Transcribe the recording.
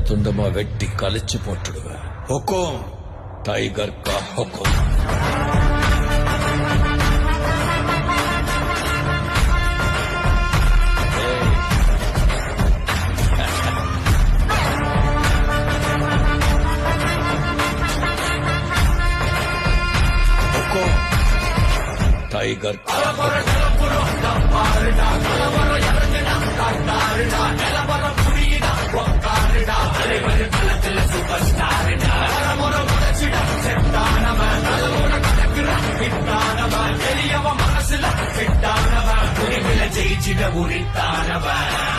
துண்டமா வெட்டி கழிச்சு போட்டுடுவேன். ஹுக்கும் டைகர் கா ஹுக்கும். டைகர் மனசுல ஜெயிச்சிட உரித்தானவன்.